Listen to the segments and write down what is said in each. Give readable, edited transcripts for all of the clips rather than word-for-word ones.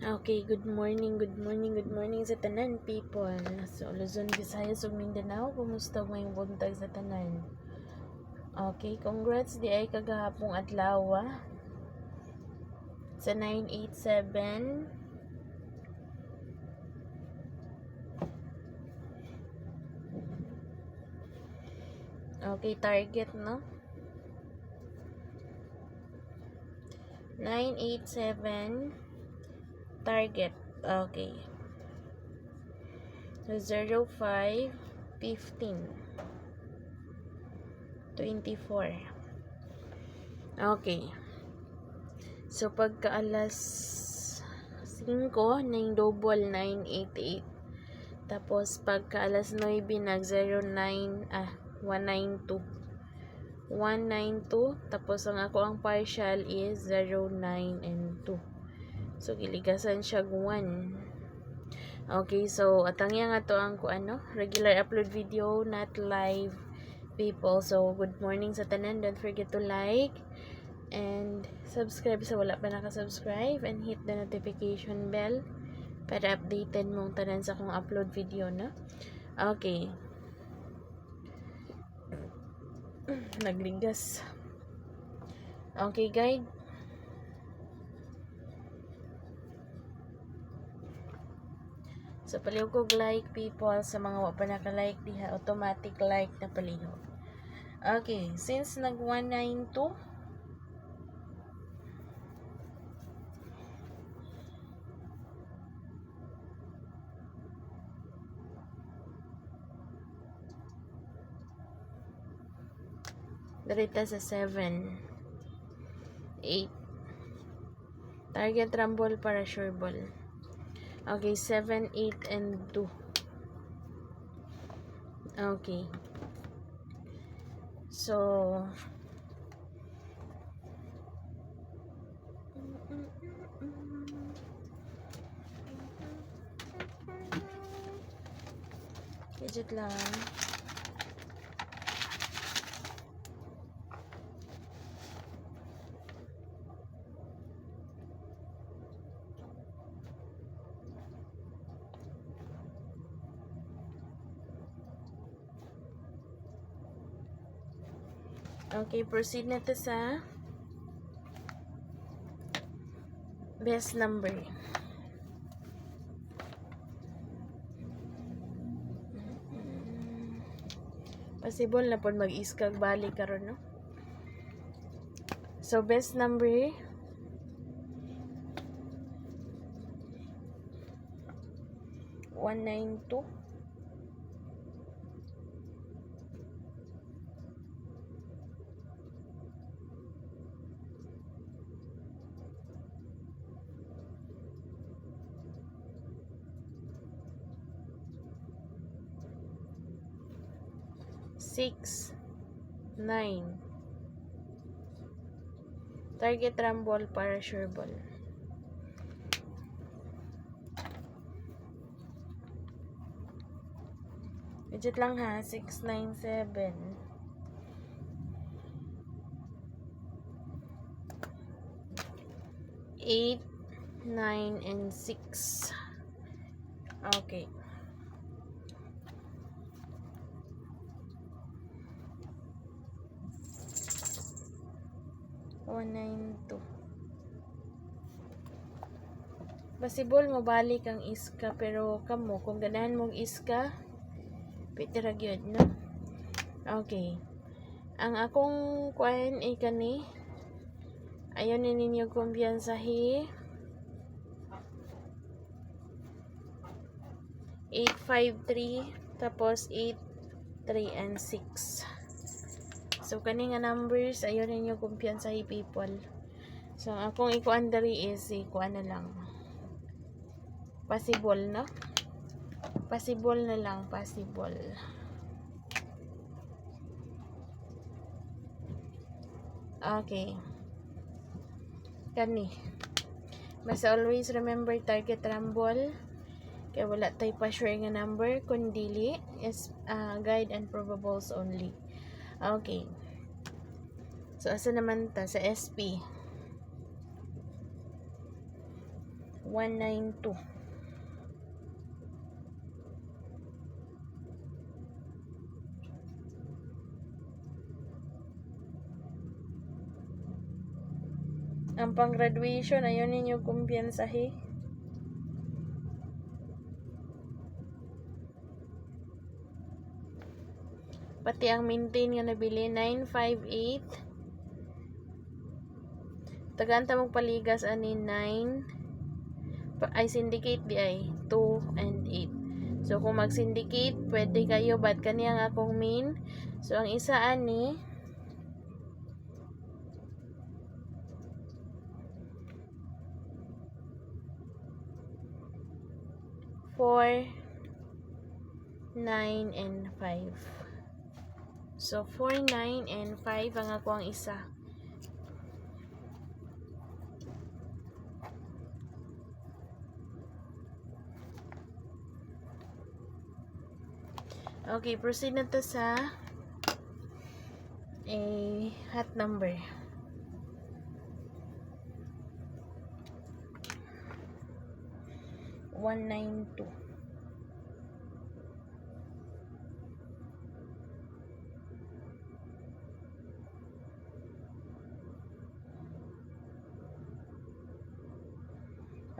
Okay, good morning, good morning, good morning sa tanan people. So, Luzon, Visayas ug Mindanao, kumusta ngayong buntag sa tanan? Okay, congrats di ay kagahapong adlaw sa 987. Okay, target no? 987 target. Okay. 05 15 24. Okay. So pagka alas 5 na yung double 988. Tapos pagka alas 9 nag 192. 192 tapos ang partial is 09 and 2. So giligasan siya 1. Okay, so atang yang ato ang regular upload video, not live people. So good morning sa tanan. Don't forget to like and subscribe sa wala pa naka-subscribe, and hit the notification bell para updated mong tanan sa akong upload video na. Okay. Nagligas. Okay, guys. So, palihog kog like people sa mga wa pa naka-like diha, automatic like na palihog. Okay, since nag 192 direta sa 7 8 target rumble para sure ball. Okay, 7, 8, and 2. Okay. So, gadget lang. Okay, proceed na to sa best number. Possible na po mag-iskag balik karon, no? So, best number 192. 6, 9. Target rumble para sure ball. Legit lang ha, 6, 9, 7. 8, 9, and 6. Okay. One, 9, 2. Possible mabalik ang iska, pero kamo kung ganahan mong iska, pitira gyud, no? Okay. Ang akong kuan ay kani, ayon ni ninyo kumpiyansahi. 853 tapos 8, 3, and 6. So kani nga numbers ayon ninyo kumpiyansahi people. So akong ikuan diri is ikuan na lang. Possible, no? Possible na lang, possible. Okay. Kani. Basta always remember target rumble. Kaya wala tayo pa sure nga number, kundi is guide and probables only. Okay. So, asa naman ta? Sa SP. 192. Ang pang-graduation, ayaw ninyo kumpiyansahi. Pati ang maintain nga nabili, 958. Tagaanta mong paligas ani 9. Ay, syndicate di ay 2 and 8. So, kung mag-syndicate, pwede kayo, but kaniya nga akong main. So, ang isa ani 4, 9, and 5. So, 4, 9, and 5 ang ako ang isa. Okay, proceed na to sa hot number. One, 9, 2.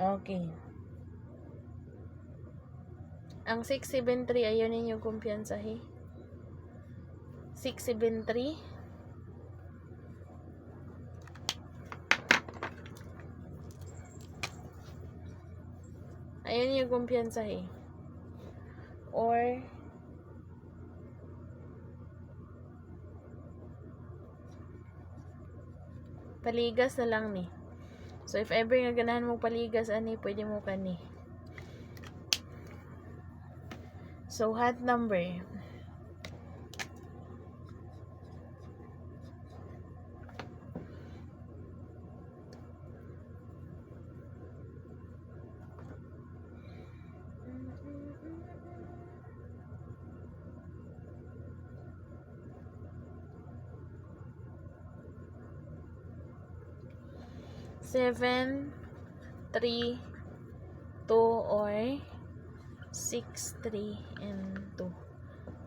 Okay. Ang 673, ayaw ninyo kumpiyansahi. 673. Ayaw ninyo kumpiyansahi. Or paligas na lang ni. So, if ever nga ganahan mo paligas, ani, pwede mo kani. So, hot number. Seven, 3, 2, or 6, 3, and 2.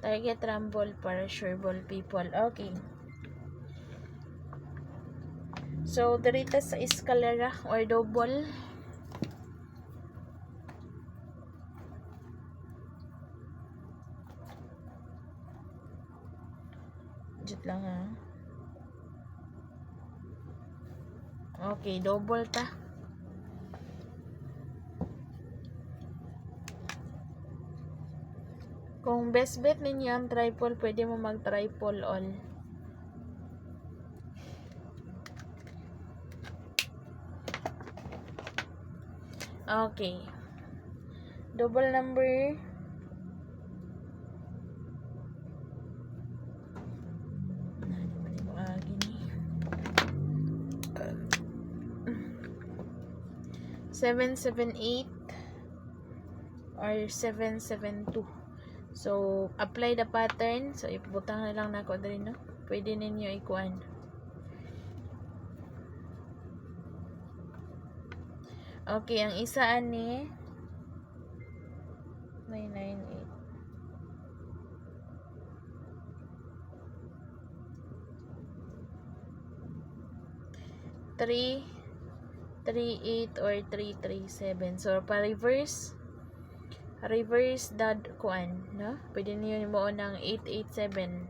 Target rumble para sure ball people. Okay. So, dito sa escalera or double. Jut lang ha. Okay, double ta. Kung best bet ninyo ang triple, pwede mo mag-triple all. Okay. Double number. Seven, 7, 8 or 7, 7, 2. So, apply the pattern. So, ipubutang na lang na ako dali, no? Pwede ninyo ikuan. Okay, ang isa ani 998. 3, 3, 8 or 3, 3, 7. So, pa-reverse that kuan, no? Pwede niyo mo ng 8, 8, 7.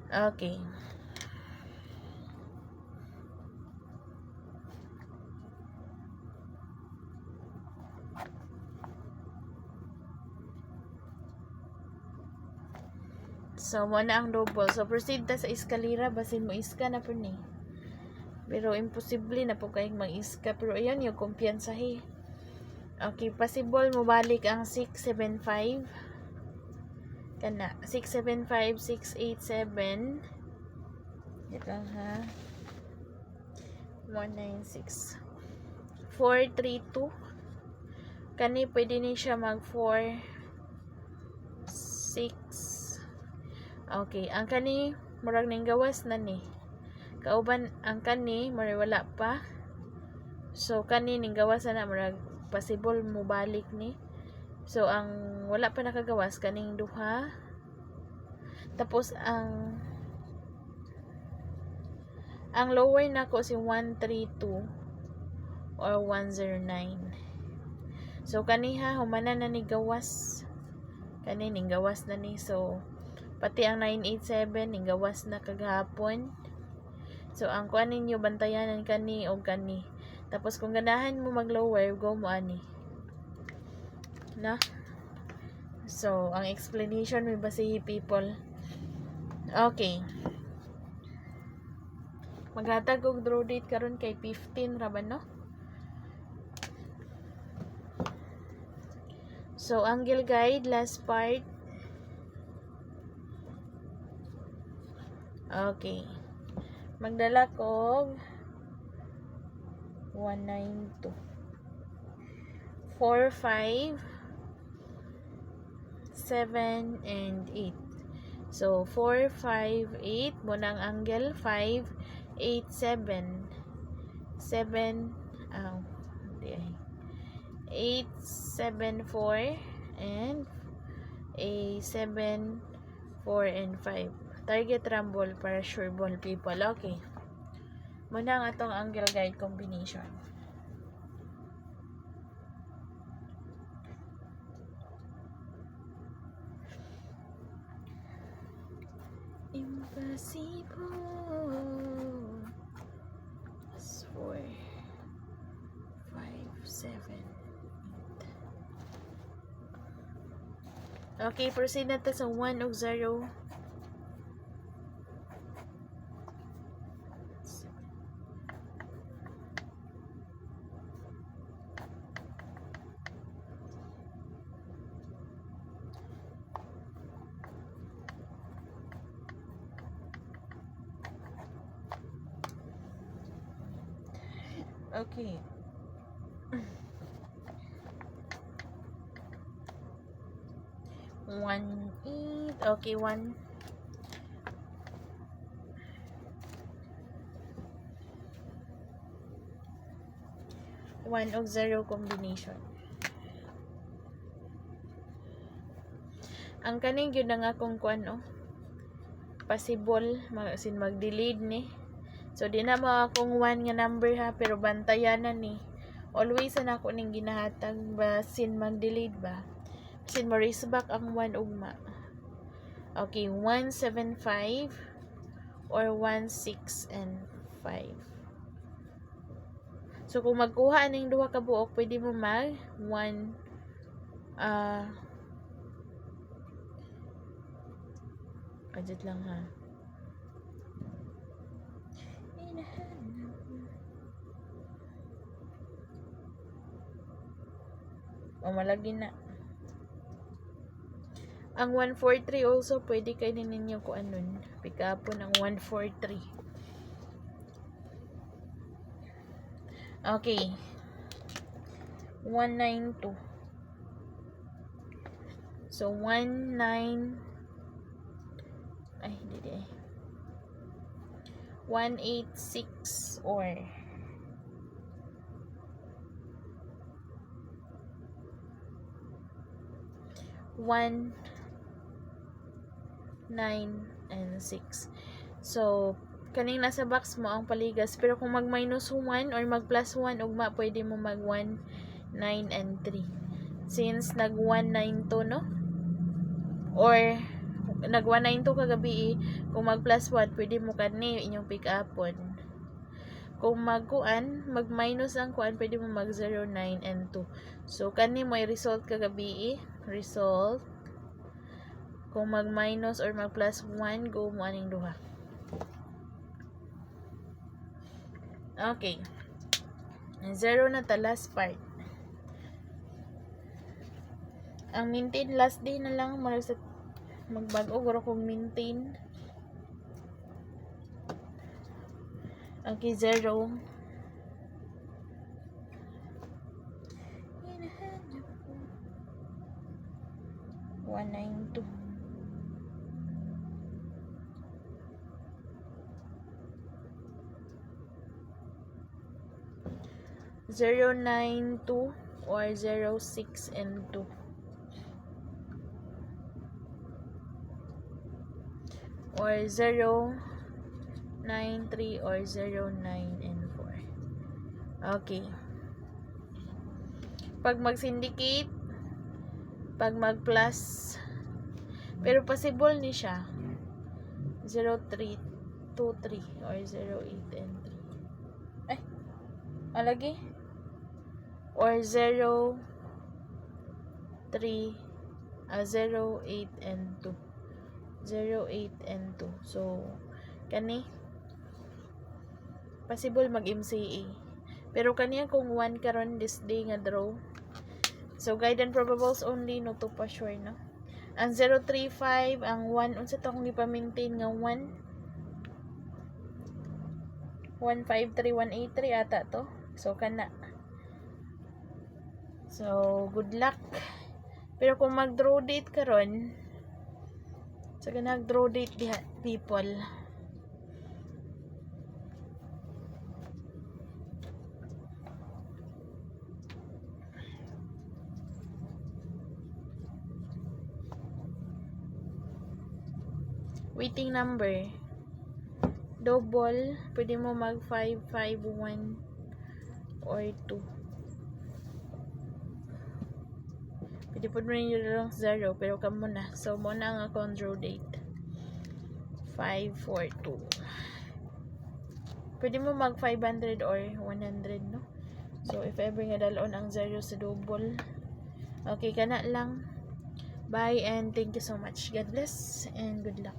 Okay. So, mo na ang double. So, proceed ta sa eskalera. Basin mo iska na po ni. Pero, imposible na po kayong mag-iska. Pero, ayan yung kumpiyansahi. Okay, possible mo balik ang 675. Kana. 675, 687. Ito lang ha. 196. 432. Kani, pwede ni siya mag 4, 6. Okay, ang kani murag ning gawas na ni. Kauban ang kani murag wala pa. So kani ning gawas na murag possible mo balik ni. So ang wala pa nakagawas kaning duha. Tapos ang lower nako si 132 or 109. So kaniha humanan na ni gawas. Kani ning gawas na ni. So pati ang 987 ning gawas na kagahapon. So ang kuan ninyo bantayanan kani o kani. Tapos kung ganahan mo mag-lower, go mo ani. Na? So ang explanation may basihi people. Okay. Maghatag og draw date karon kay 15 ra ba no? So angle guide last part. Okay. Magdala ko 192 4 5 7 and 8. So 4 5 8 mo nang angle 5 8 7 7 8 7 4 and a 7 4 and 5. Target rumble para sure ball people. Okay. Muna ang atong angle guide combination. Impossible. 4 5 7 8. Okay, proceed natin sa 1 ug 0. Okay. One eight. Okay, one. One og 0 combination. Ang kaning yun nga akong kuan possible mag-delete ni. So di na mo akong 1 nga number ha, pero bantayan na ni. Always na ako ning ginahatag basin mag-delete ba. Basin mo raise back ang 1 ugma. Okay, 175 or 16 and 5. So kung magkuha ning duha ka buok, pwede mo mag 1 adjust lang ha. O malagi na. Ang 143 also pwede kayo ninyo ko anon. Pick up po ng 143. Okay. 192. So 19 ay hindi 186 or 1 9 and 6. So kaning nasa box mo ang paligas, pero kung mag minus 1 or mag plus 1 ugma pwede mo mag 1 9 and 3 since nag 192 no, or nag 192 kagabi kung mag plus 1 pwede mo kani inyong pick upon. Kung magkuan mag minus ang kuan pwede mo mag 0 9 and 2. So kani mo result kagabi result. Kung mag minus or mag plus 1 go mo aning duha. Okay. 0 na ta last part. Ang maintain last day na lang magbag-o guro kung maintain. Okay, 0. 192. 092 or 06 and 2. Or 093 or 09 and 4. Okay. Pag mag-syndicate, pag mag-plus, pero possible ni siya 0323 or 08 and 3. Ay, alagi. Or 08 and 2. 08 and 2. So, kani possible mag-MCA. Pero kaniya kung 1 karon this day nga draw. So, guide and probables only, no to pa sure, no? Ang 035, ang 1, unsa to kung ipa-maintain nga 1? 153183 ata to. So, kana. So, good luck. Pero kung mag-draw date karon, so, nag-draw date diha, people. Waiting number. Double, pwede mo mag 551 or 2. Pwede po rin yun lang 0, pero kamo na. So, muna ang akong draw date. 542. Pwede mo mag 500 or 100, no? So, if ever nga dalon ang 0 sa double. Okay, kana lang. Bye and thank you so much. God bless and good luck.